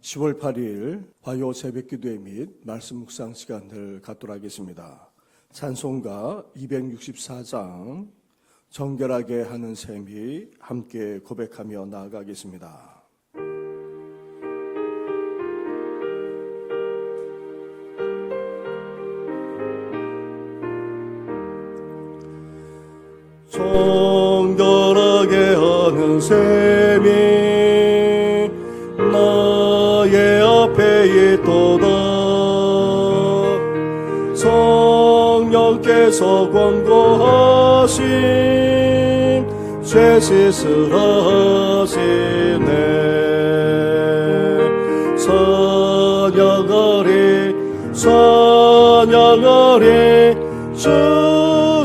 10월 8일 화요 새벽기도회 및 말씀 묵상 시간을 갖도록 하겠습니다. 찬송가 264장 정결하게 하는 셈이 함께 고백하며 나아가겠습니다. 정결하게 하는 셈이 나의 앞에 있도다. 성령께서 권고하신 죄 씻으라 하시네. 찬양하리 주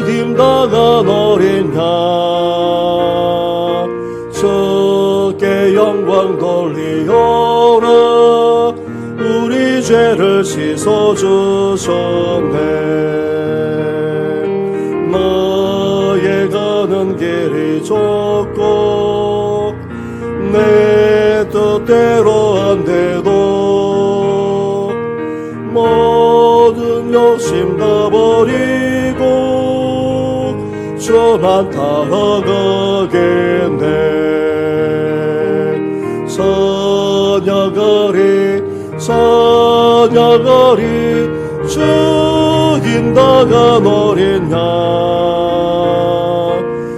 힘당한 어린 양 주께 영광 돌리오라. 우리 죄를 씻어주셨네. 나의 가는 길이 좁고 내 뜻대로 안 돼도 모든 욕심 다 버리고 주만 따라가겠네. 찬양하리 주 인당한 어린 양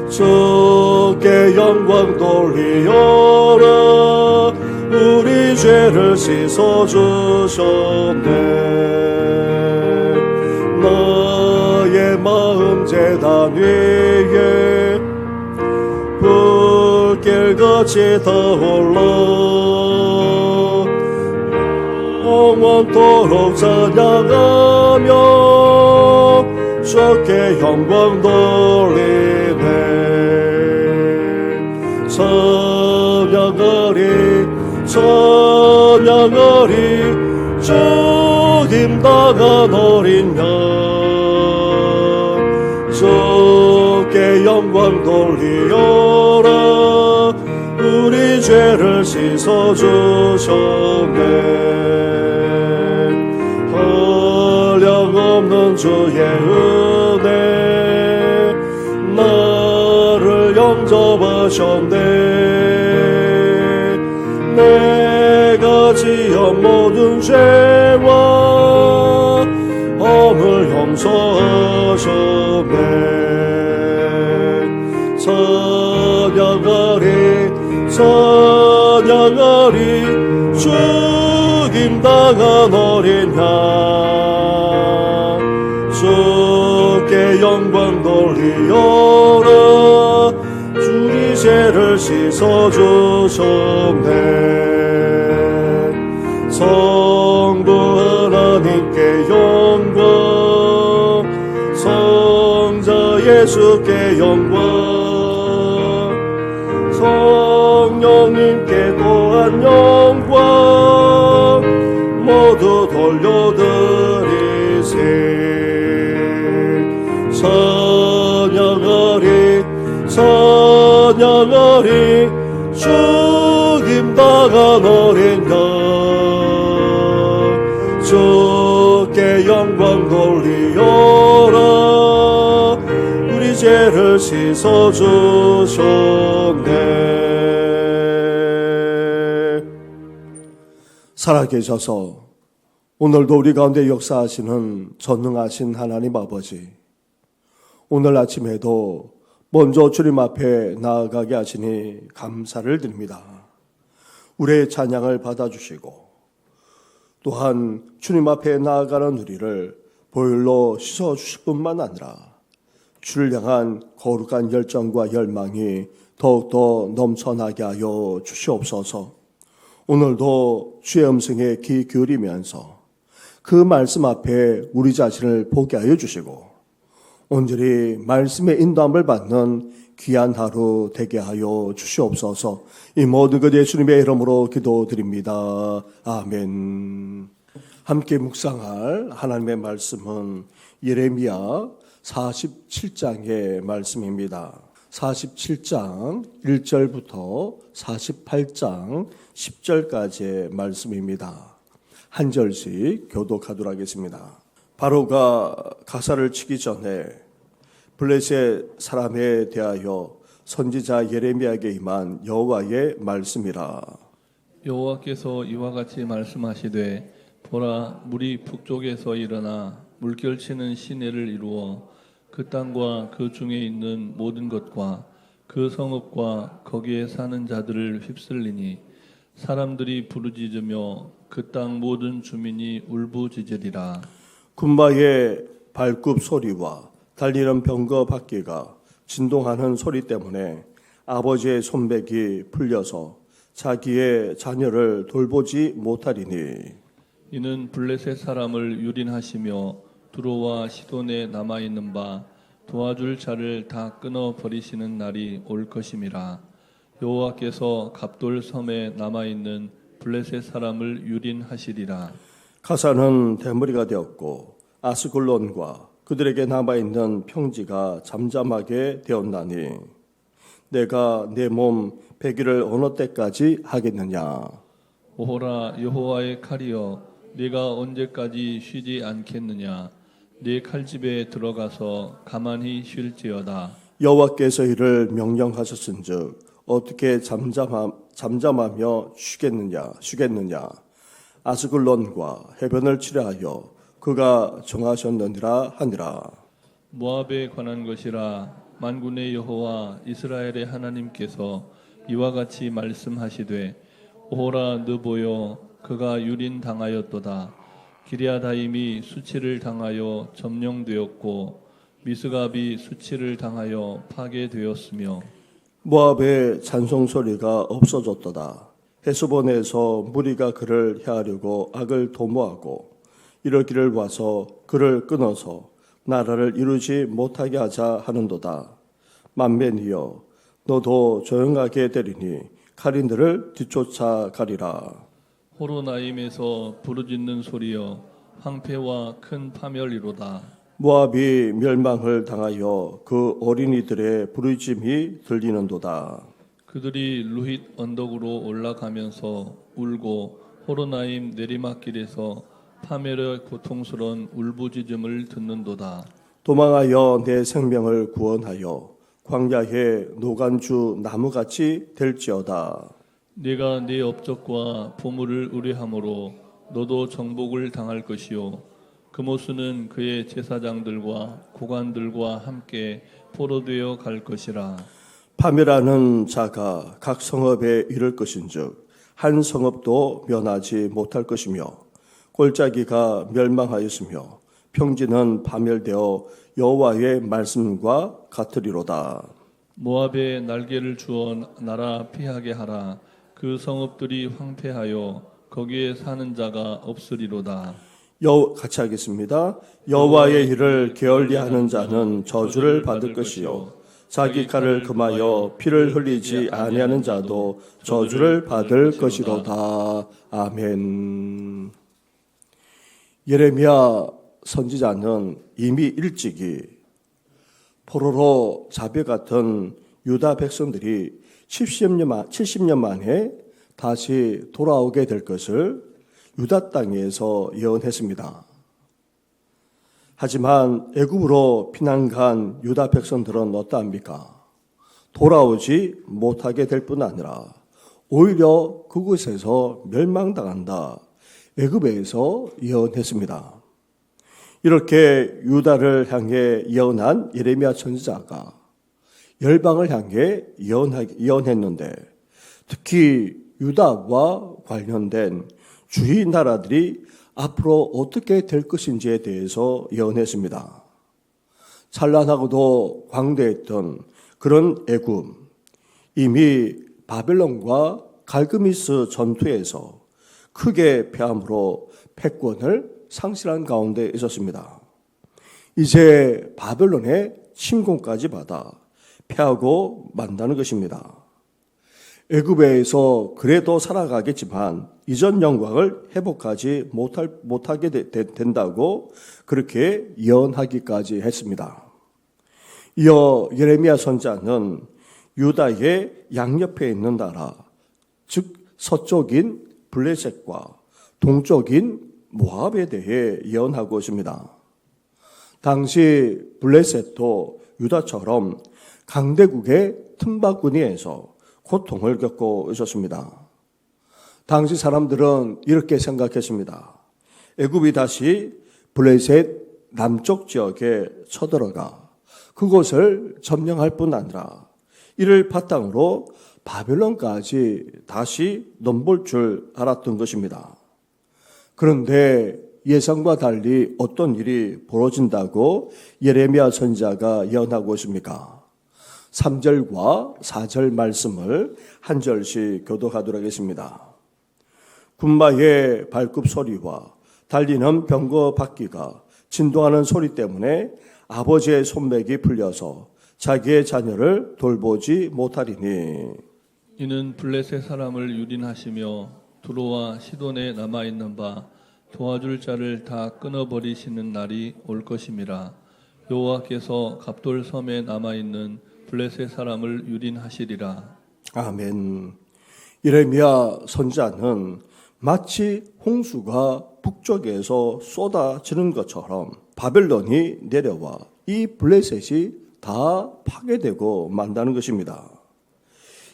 주께 영광 돌리오라. 우리 죄를 씻어주셨네. 나의 마음 제단 위에 불길같이 타올라. 영원토록 찬양하며 주께 영광 돌리네. 찬양하리 주 힘당한 어린 양 주께 영광 돌리오라. 우리 죄를 씻어주셨네. 한량없는 주의 은혜 나를 영접하셨네. 내가 지은 모든 죄와 엄을 용서하셨네. 찬양하리 주 힘당한 어린 양 주께 영광 돌리오라. 주리 죄를 씻어주셨네. 성부 하나님께 영광 성자 예수께 영광 성령님께 또한 영광 모두 돌려드리세. 찬양하리 주 힘당한 어린 양 주께 영광 돌리오라. 우리 죄를 씻어주셨네. 살아계셔서 오늘도 우리 가운데 역사하시는 전능하신 하나님 아버지, 오늘 아침에도 먼저 주님 앞에 나아가게 하시니 감사를 드립니다. 우리의 찬양을 받아주시고 또한 주님 앞에 나아가는 우리를 보혈로 씻어주실 뿐만 아니라 주를 향한 거룩한 열정과 열망이 더욱더 넘쳐나게 하여 주시옵소서. 오늘도 주의 음성에 귀 기울이면서 그 말씀 앞에 우리 자신을 보게 하여 주시고 온전히 말씀의 인도함을 받는 귀한 하루 되게 하여 주시옵소서. 이 모든 것 예수님의 이름으로 기도드립니다. 아멘. 함께 묵상할 하나님의 말씀은 예레미야 47장의 말씀입니다. 47장 1절부터 48장 10절까지의 말씀입니다. 한 절씩 교독하도록 하겠습니다. 바로가 가사를 치기 전에 블레셋 사람에 대하여 선지자 예레미야에게 임한 여호와의 말씀이라. 여호와께서 이와 같이 말씀하시되 보라, 물이 북쪽에서 일어나 물결치는 시내를 이루어 그 땅과 그 중에 있는 모든 것과 그 성읍과 거기에 사는 자들을 휩쓸리니 사람들이 부르짖으며 그 땅 모든 주민이 울부짖으리라. 군마의 발굽 소리와 달리는 병거 바퀴가 진동하는 소리 때문에 아버지의 손백이 풀려서 자기의 자녀를 돌보지 못하리니 이는 블레셋 사람을 유린하시며 두로와 시돈에 남아있는 바 도와줄 자를 다 끊어 버리시는 날이 올 것임이라. 여호와께서 갑돌 섬에 남아있는 블레셋 사람을 유린하시리라. 가사는 대머리가 되었고 아스글론과 그들에게 남아있는 평지가 잠잠하게 되었나니 내가 내 몸 배기를 어느 때까지 하겠느냐. 오호라, 여호와의 칼이여, 네가 언제까지 쉬지 않겠느냐. 네 칼집에 들어가서 가만히 쉴지어다. 여호와께서 이를 명령하셨은즉 어떻게 잠잠하며 쉬겠느냐. 아스글론과 해변을 치려하여 그가 정하셨느니라 하니라. 모압에 관한 것이라. 만군의 여호와 이스라엘의 하나님께서 이와 같이 말씀하시되 오호라, 느보여, 그가 유린 당하였도다. 기럇하임이 수치를 당하여 점령되었고 미스갑이 수치를 당하여 파괴되었으며 모압의 찬송 소리가 없어졌도다. 헤스본에서 무리가 그를 해하려고 악을 도모하고 이르기를 와서 그를 끊어서 나라를 이루지 못하게 하자 하는도다. 만면이여, 너도 조용하게 되리니 칼인들을 뒤쫓아 가리라. 호로나임에서 부르짖는 소리여, 황폐와 큰 파멸이로다. 모압이 멸망을 당하여 그 어린이들의 부르짖음이 들리는도다. 그들이 루힛 언덕으로 올라가면서 울고 호로나임 내리막길에서 파멸의 고통스러운 울부짖음을 듣는도다. 도망하여 내 생명을 구원하여 광야의 노간주 나무같이 될지어다. 네가 네 업적과 보물을 의뢰함으로 너도 정복을 당할 것이요, 그모스는 그의 제사장들과 고관들과 함께 포로되어 갈 것이라. 파멸하는 자가 각 성읍에 이를 것인즉 한 성읍도 면하지 못할 것이며 골짜기가 멸망하였으며 평지는 파멸되어 여호와의 말씀과 같으리로다. 모압에 날개를 주어 나라 피하게 하라. 그 성읍들이 황폐하여 거기에 사는 자가 없으리로다. 같이 하겠습니다. 여호와의 일을 게을리하는 자는 저주를 받을 것이요, 자기 칼을 금하여 피를 흘리지 아니하는 자도 저주를 받을 것이로다. 아멘. 예레미야 선지자는 이미 일찍이 포로로 잡혀갔던 유다 백성들이 70년 만에 다시 돌아오게 될 것을 유다 땅에서 예언했습니다. 하지만 애굽으로 피난 간 유다 백성들은 어떠합니까? 돌아오지 못하게 될 뿐 아니라 오히려 그곳에서 멸망당한다. 애굽에서 예언했습니다. 이렇게 유다를 향해 예언한 예레미야 선지자가 열방을 향해 예언했는데 특히 유다와 관련된 주위 나라들이 앞으로 어떻게 될 것인지에 대해서 예언했습니다. 찬란하고도 광대했던 그런 애굽, 이미 바벨론과 갈그미스 전투에서 크게 패함으로 패권을 상실한 가운데 있었습니다. 이제 바벨론의 침공까지 받아 패하고 만다는 것입니다. 애굽에서 그래도 살아가겠지만 이전 영광을 회복하지 못하게 된다고 그렇게 예언하기까지 했습니다. 이어 예레미야 선지자는 유다의 양옆에 있는 나라, 즉 서쪽인 블레셋과 동쪽인 모압에 대해 예언하고 있습니다. 당시 블레셋도 유다처럼 강대국의 틈바구니에서 고통을 겪고 있었습니다. 당시 사람들은 이렇게 생각했습니다. 애굽이 다시 블레셋 남쪽 지역에 쳐들어가 그곳을 점령할 뿐 아니라 이를 바탕으로 바벨론까지 다시 넘볼 줄 알았던 것입니다. 그런데 예상과 달리 어떤 일이 벌어진다고 예레미야 선지자가 예언하고 있습니까? 3절과 4절 말씀을 한 절씩 교독하도록 하겠습니다. 군마의 발굽 소리와 달리는 병거 바퀴가 진동하는 소리 때문에 아버지의 손맥이 풀려서 자기의 자녀를 돌보지 못하리니 이는 블레셋 사람을 유린하시며 두로와 시돈에 남아있는 바 도와줄 자를 다 끊어버리시는 날이 올 것임이라. 여호와께서 갑돌 섬에 남아있는 블레셋 사람을 유린하시리라. 아멘. 예레미야 선지자는 마치 홍수가 북쪽에서 쏟아지는 것처럼 바벨론이 내려와 이 블레셋이 다 파괴되고 만다는 것입니다.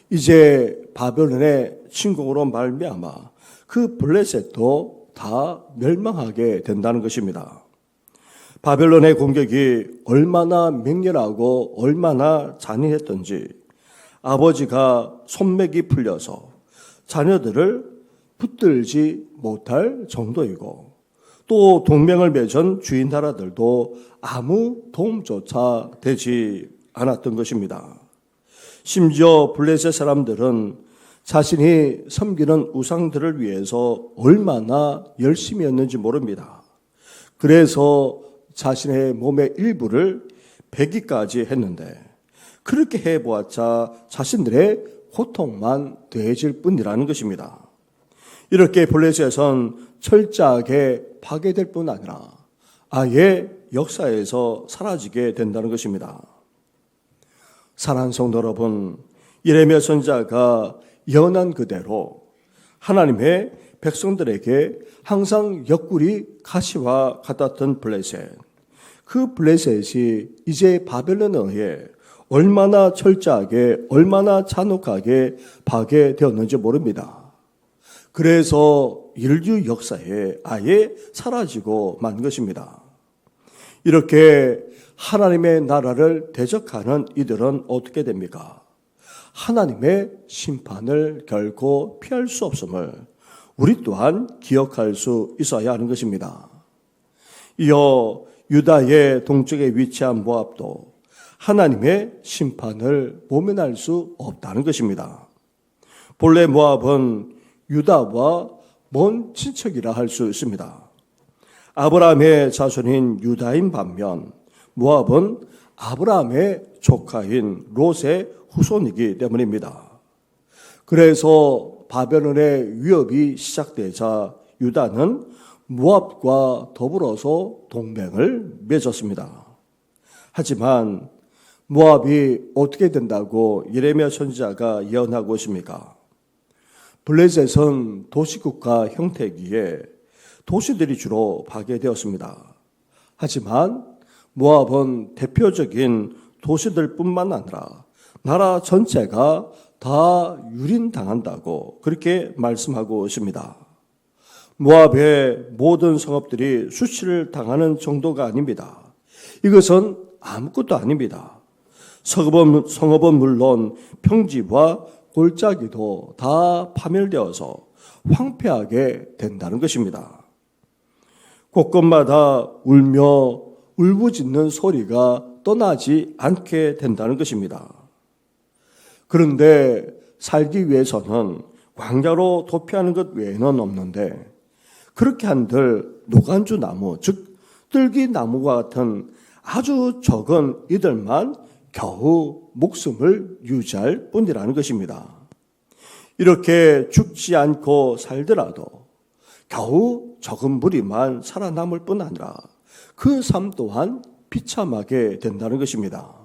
이제 바벨론의 침공으로 말미암아 그 블레셋도 다 멸망하게 된다는 것입니다. 바벨론의 공격이 얼마나 맹렬하고 얼마나 잔인했던지 아버지가 손맥이 풀려서 자녀들을 붙들지 못할 정도이고 또 동맹을 맺은 주인 나라들도 아무 도움조차 되지 않았던 것입니다. 심지어 블레셋 사람들은 자신이 섬기는 우상들을 위해서 얼마나 열심히 했는지 모릅니다. 그래서 자신의 몸의 일부를 베기까지 했는데 그렇게 해보았자 자신들의 고통만 더해질 뿐이라는 것입니다. 이렇게 블레셋은 철저하게 파괴될 뿐 아니라 아예 역사에서 사라지게 된다는 것입니다. 사랑하는 성도 여러분, 예레미야 선지자가 예언한 그대로 하나님의 백성들에게 항상 옆구리 가시와 같았던 블레셋, 그 블레셋이 이제 바벨론에 의해 얼마나 철저하게 얼마나 잔혹하게 파괴되었는지 모릅니다. 그래서 인류 역사에 아예 사라지고 만 것입니다. 이렇게 하나님의 나라를 대적하는 이들은 어떻게 됩니까? 하나님의 심판을 결코 피할 수 없음을 우리 또한 기억할 수 있어야 하는 것입니다. 이어 유다의 동쪽에 위치한 모압도 하나님의 심판을 모면할 수 없다는 것입니다. 본래 모압은 유다와 먼 친척이라 할 수 있습니다. 아브라함의 자손인 유다인 반면 모압은 아브라함의 조카인 롯의 후손이기 때문입니다. 그래서 바벨론의 위협이 시작되자 유다는 모압과 더불어서 동맹을 맺었습니다. 하지만 모압이 어떻게 된다고 예레미야 선지자가 예언하고 있습니까? 블레셋은 도시국가 형태이기에 도시들이 주로 파괴되었습니다. 하지만 모압은 대표적인 도시들뿐만 아니라 나라 전체가 다 유린당한다고 그렇게 말씀하고 있습니다. 모압의 모든 성읍들이 수치를 당하는 정도가 아닙니다. 이것은 아무것도 아닙니다. 성읍은 물론 평지와 골짜기도 다 파멸되어서 황폐하게 된다는 것입니다. 곳곳마다 울며 울부짖는 소리가 떠나지 않게 된다는 것입니다. 그런데 살기 위해서는 광야로 도피하는 것 외에는 없는데 그렇게 한들 노간주 나무, 즉 뜰기나무와 같은 아주 적은 이들만 겨우 목숨을 유지할 뿐이라는 것입니다. 이렇게 죽지 않고 살더라도 겨우 적은 무리만 살아남을 뿐 아니라 그 삶 또한 비참하게 된다는 것입니다.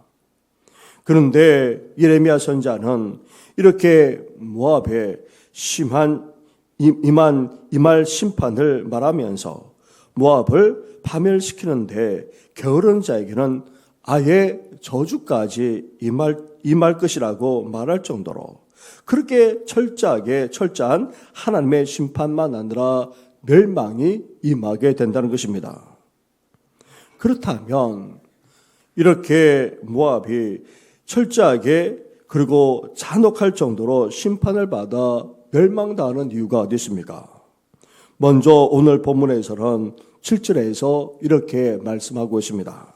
그런데 예레미야 선지자는 이렇게 모압의 심한 임할 심판을 말하면서 모압을 파멸시키는데 게으른 자에게는 아예 저주까지 임할 것이라고 말할 정도로 그렇게 철저한 하나님의 심판만 아니라 멸망이 임하게 된다는 것입니다. 그렇다면 이렇게 모압이 철저하게 그리고 잔혹할 정도로 심판을 받아 멸망당하는 이유가 어디 있습니까? 먼저 오늘 본문에서는 7절에서 이렇게 말씀하고 있습니다.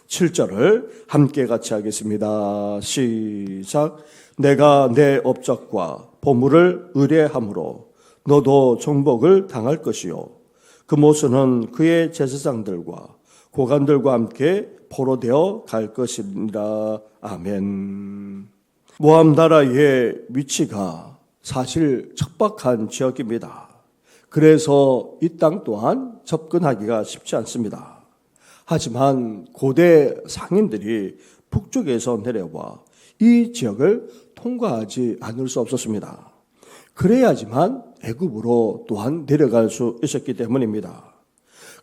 7절을 함께 같이 하겠습니다. 시작. 내가 내 업적과 보물을 의뢰함으로 너도 정복을 당할 것이요 그 모습은 그의 제사장들과 고관들과 함께 포로되어 갈 것이니라. 아멘. 모압 나라의 위치가 사실 척박한 지역입니다. 그래서 이 땅 또한 접근하기가 쉽지 않습니다. 하지만 고대 상인들이 북쪽에서 내려와 이 지역을 통과하지 않을 수 없었습니다. 그래야지만 애굽으로 또한 내려갈 수 있었기 때문입니다.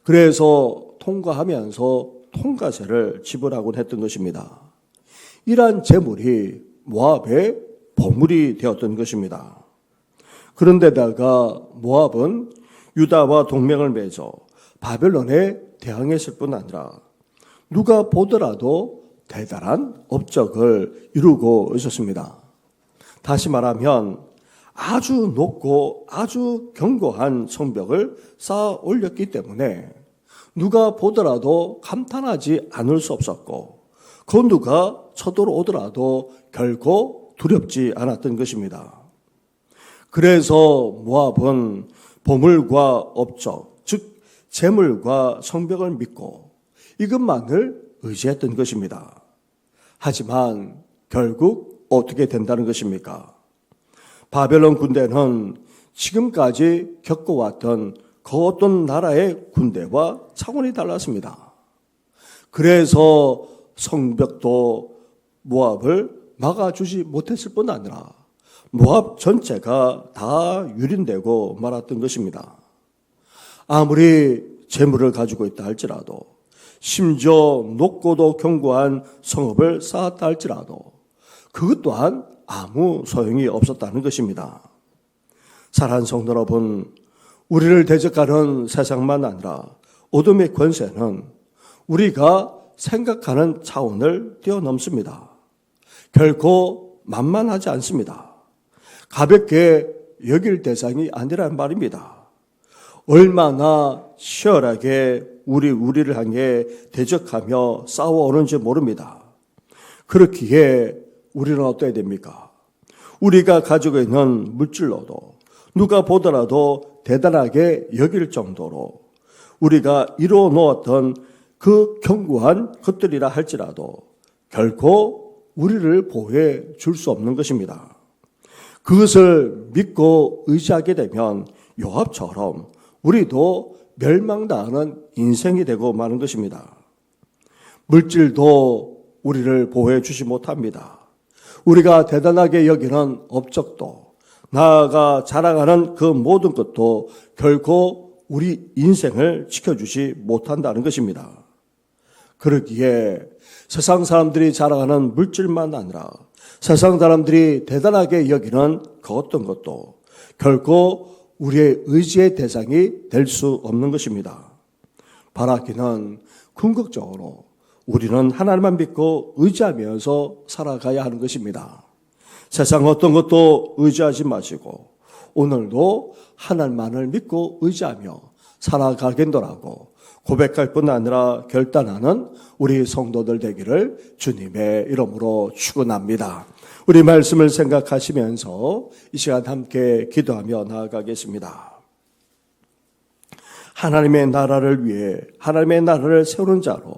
그래서 통과하면서 통과세를 지불하곤 했던 것입니다. 이러한 재물이 모압의 보물이 되었던 것입니다. 그런데다가 모압은 유다와 동맹을 맺어 바벨론에 대항했을 뿐 아니라 누가 보더라도 대단한 업적을 이루고 있었습니다. 다시 말하면 아주 높고 아주 견고한 성벽을 쌓아 올렸기 때문에 누가 보더라도 감탄하지 않을 수 없었고 그 누가 쳐들어오더라도 결코 두렵지 않았던 것입니다. 그래서 모압은 보물과 업적, 즉 재물과 성벽을 믿고 이것만을 의지했던 것입니다. 하지만 결국 어떻게 된다는 것입니까? 바벨론 군대는 지금까지 겪어왔던 그 어떤 나라의 군대와 차원이 달랐습니다. 그래서 성벽도 모압을 막아주지 못했을 뿐 아니라 모압 전체가 다 유린되고 말았던 것입니다. 아무리 재물을 가지고 있다 할지라도 심지어 높고도 견고한 성읍을 쌓았다 할지라도 그것 또한 아무 소용이 없었다는 것입니다. 사랑하는 성도 여러분, 우리를 대적하는 세상만 아니라 어둠의 권세는 우리가 생각하는 차원을 뛰어넘습니다. 결코 만만하지 않습니다. 가볍게 여길 대상이 아니란 말입니다. 얼마나 치열하게 우리를 향해 대적하며 싸워오는지 모릅니다. 그렇기에 우리는 어떠해야 됩니까? 우리가 가지고 있는 물질로도 누가 보더라도 대단하게 여길 정도로 우리가 이루어 놓았던 그 견고한 것들이라 할지라도 결코 우리를 보호해 줄 수 없는 것입니다. 그것을 믿고 의지하게 되면 요압처럼 우리도 멸망당하는 인생이 되고 마는 것입니다. 물질도 우리를 보호해 주지 못합니다. 우리가 대단하게 여기는 업적도 나아가 자랑하는 그 모든 것도 결코 우리 인생을 지켜주지 못한다는 것입니다. 그러기에 세상 사람들이 자랑하는 물질만 아니라 세상 사람들이 대단하게 여기는 그 어떤 것도 결코 우리의 의지의 대상이 될 수 없는 것입니다. 바라기는 궁극적으로 우리는 하나님만 믿고 의지하면서 살아가야 하는 것입니다. 세상 어떤 것도 의지하지 마시고 오늘도 하나님만을 믿고 의지하며 살아가겠노라고 고백할 뿐 아니라 결단하는 우리 성도들 되기를 주님의 이름으로 축원합니다. 우리 말씀을 생각하시면서 이 시간 함께 기도하며 나아가겠습니다. 하나님의 나라를 위해 하나님의 나라를 세우는 자로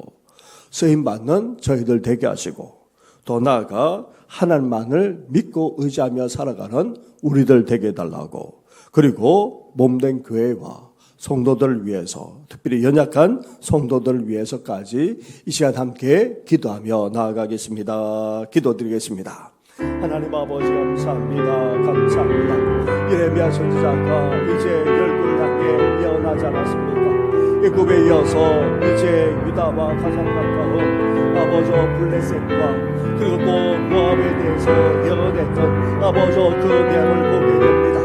쓰임받는 저희들 되게 하시고 더 나아가 하나님만을 믿고 의지하며 살아가는 우리들 되게 해달라고 그리고 몸된 교회와 성도들을 위해서, 특별히 연약한 성도들을 위해서까지 이 시간 함께 기도하며 나아가겠습니다. 기도드리겠습니다. 하나님 아버지 감사합니다. 예레미야 선지자가 이제 열국을 향해 예언하지 않았습니까? 애굽에 이어서 이제 유다와 가장 가까운 아버지 블레셋과 그리고 또 모압에 대해서 예언했던 아버지 그 내용을 보게 됩니다.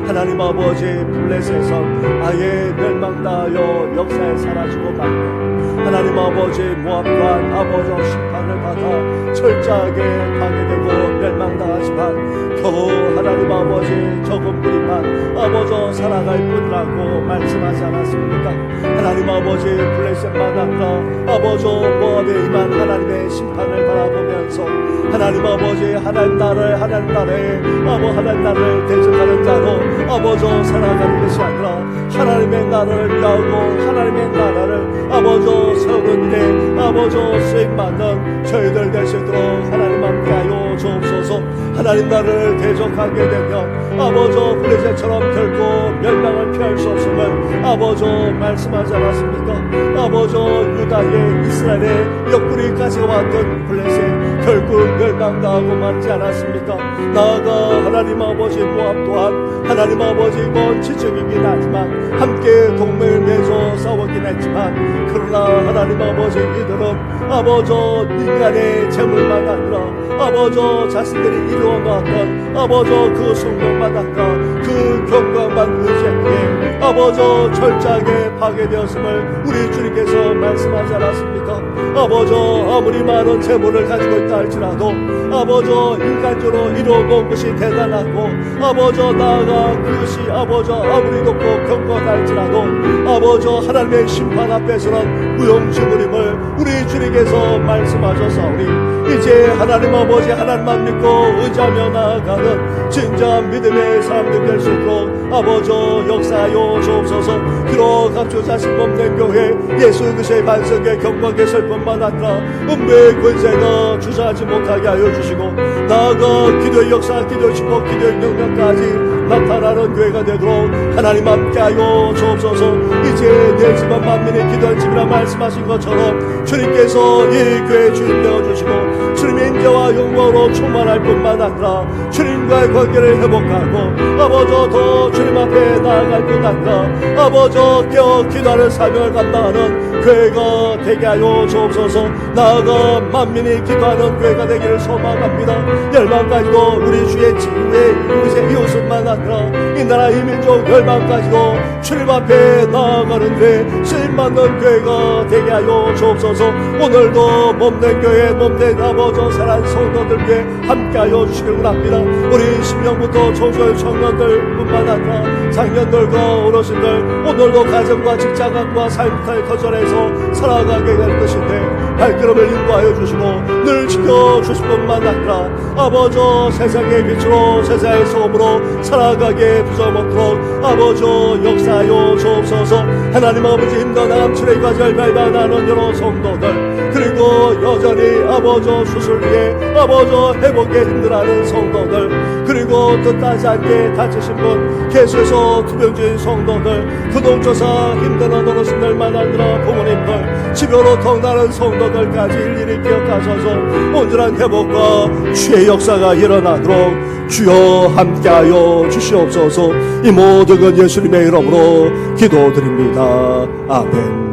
하나님 아버지 블레셋은 아예 멸망당하여 역사에 사라지고 말고 하나님 아버지 모압 또한 아버지 심판을 받아 철저하게 파괴되고 멸망당하지만 겨우 하나님 아버지 적은 무리만 아버지 살아갈 뿐이라고 말씀하지 않았습니까? 하나님 아버지 블레셋만 아니라 아버지 모압에 임한 하나님의 심판을 바라보면서 하나님 아버지 하나님 나라에 하나님 나라를 대적하는 자로 아버지 살아가는 것이 아니라 하나님의 나라를 위하고 하나님의 나라를 아버지 세우는데 아버지 수익받는 저희들 되시도록 하나님 함께하여 주옵소서. 하나님 나라를 대적하게 되면 아버지 블레셋처럼 결코 멸망을 피할 수 없음을 아버지 말씀하지 않았습니까? 아버지 유다의 이스라엘의 옆구리까지 왔던 블레셋 결국 멸망당하고 말지 않았습니까? 나아가 하나님 아버지 모압 또한 하나님 아버지 먼 지적이긴 하지만 함께 동맹을 맺어 싸우긴 했지만 그러나 하나님 아버지 이들은 아버지 인간의 재물만 아니라 아버지 자신들이 이루어놨던 아버지 그 성공만 아니라 그 경광만 의지하기에 아버지 철저하게 파괴되었음을 우리 주님께서 말씀하지 않았습니까? 아버지 아무리 많은 재물을 가지고 있다 할지라도 아버지 인간적으로 이루어놓은 것이 대단하고 아버지 나아가 그것이 아버지 아무리 높고 경거하다 할지라도 아버지 하나님의 심판 앞에서는 무용지물임을 우리 주님께서 말씀하셨사오니 이제 하나님 아버지 하나님만 믿고 의지하며 나아가는 진정한 믿음의 사람들 될 수 있도록 아버지 역사하여 주옵소서. 비록 각주 자신 없는 교회 예수 그리스도의 반석에 경건하게 설 뿐만 아니라 음배의 권세가 주저하지 못하게 하여 주시고 나아가 기도의 역사, 기도의 축복, 기도의 능력까지 나타나는 교회가 되도록 하나님 함께하여 주옵소서. 이제 내 집안 만민이 기도할 집이라 말씀하신 것처럼 주님께서 이 교회 주인 되어주시고 주님의 인자와 영광으로 충만할 뿐만 아니라 주님과의 관계를 회복하고 아버지 더 주님 앞에 나아갈 뿐 아니라 아버지 깨어 기도하는 사명을 감당하는 교회가 되게 하여 주옵소서. 나아가 만민이 기도하는 교회가 되기를 소망합니다. 열방까지도 우리 주의 지구의 이웃뿐만 아니라 이 나라 이민족 열방까지도 주님 앞에 나아가는 데 쓰임받는 교회가 되게 하여 주옵소서. 오늘도 몸된 교회 몸된 아버지 사랑하는 성도들 위해 함께하여 주시길 원합니다. 우리 10년부터 청소년 청년들 뿐만 아니라 장년들과 어르신들 오늘도 가정과 직장과 삶을 거절해서 살아가게 될 것인데 발걸음을 인도하여 주시고 늘 지켜주실 뿐만 아니라 아버지 세상의 빛으로 세상의 소금으로 살아가게 부서먹도록 아버지 역사하여 주옵소서. 하나님 아버지 힘든 암출의 과절 발반하는 여러 성도들 그리고 여전히 아버지 수술 위에 아버지 회복에 힘들어하는 성도들 그리고 뜻하지 않게 다치신 분 계속해서 투병중인 성도들 부동조사 힘드는 어르신들만 아니라 부모님들 집요로 통나는 성도들까지 일일이 기억하셔서 온전한 회복과 주의 역사가 일어나도록 주여 함께하여 주시옵소서. 이 모든 건 예수님의 이름으로 기도드립니다. 아멘.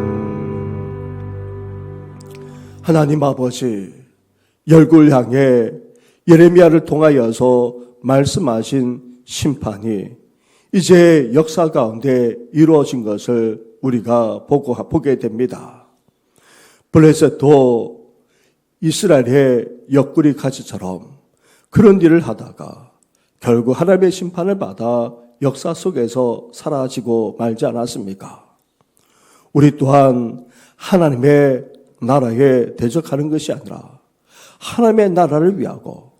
하나님 아버지 열국을 향해 예레미야를 통하여서 말씀하신 심판이 이제 역사 가운데 이루어진 것을 우리가 보게 됩니다. 블레셋도 이스라엘의 옆구리 가지처럼 그런 일을 하다가 결국 하나님의 심판을 받아 역사 속에서 사라지고 말지 않았습니까? 우리 또한 하나님의 나라에 대적하는 것이 아니라 하나님의 나라를 위하고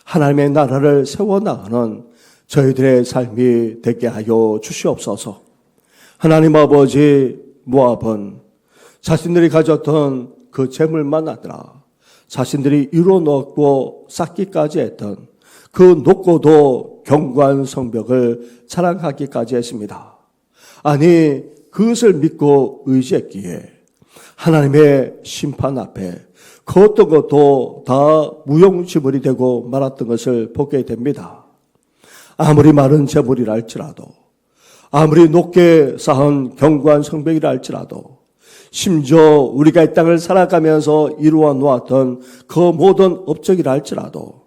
하나님의 나라를 세워나가는 저희들의 삶이 되게 하여 주시옵소서. 하나님 아버지 모압은 자신들이 가졌던 그 재물만 아니라 자신들이 이루어놓고 쌓기까지 했던 그 높고도 견고한 성벽을 자랑하기까지 했습니다. 아니 그것을 믿고 의지했기에 하나님의 심판 앞에 그 어떤 것도 다 무용지물이 되고 말았던 것을 보게 됩니다. 아무리 많은 재물이라 할지라도, 아무리 높게 쌓은 견고한 성벽이라 할지라도, 심지어 우리가 이 땅을 살아가면서 이루어 놓았던 그 모든 업적이라 할지라도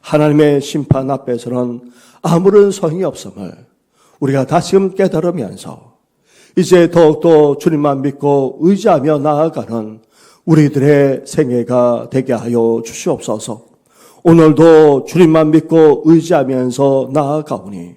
하나님의 심판 앞에서는 아무런 소용이 없음을 우리가 다시금 깨달으면서 이제 더욱더 주님만 믿고 의지하며 나아가는 우리들의 생애가 되게 하여 주시옵소서. 오늘도 주님만 믿고 의지하면서 나아가오니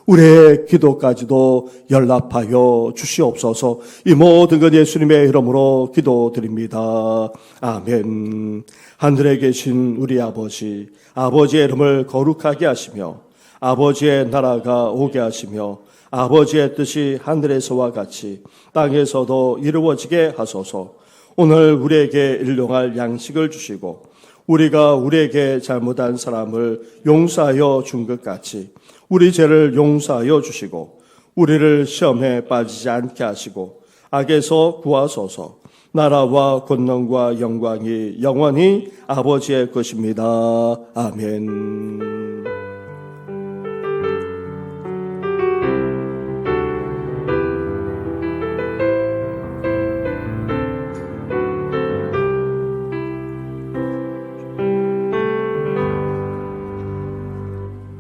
우리의 기도까지도 연락하여 주시옵소서. 이 모든 것 예수님의 이름으로 기도드립니다. 아멘. 하늘에 계신 우리 아버지, 아버지의 이름을 거룩하게 하시며 아버지의 나라가 오게 하시며 아버지의 뜻이 하늘에서와 같이 땅에서도 이루어지게 하소서. 오늘 우리에게 일용할 양식을 주시고 우리가 우리에게 잘못한 사람을 용서하여 준 것 같이 우리 죄를 용서하여 주시고 우리를 시험에 빠지지 않게 하시고 악에서 구하소서. 나라와 권능과 영광이 영원히 아버지의 것입니다. 아멘.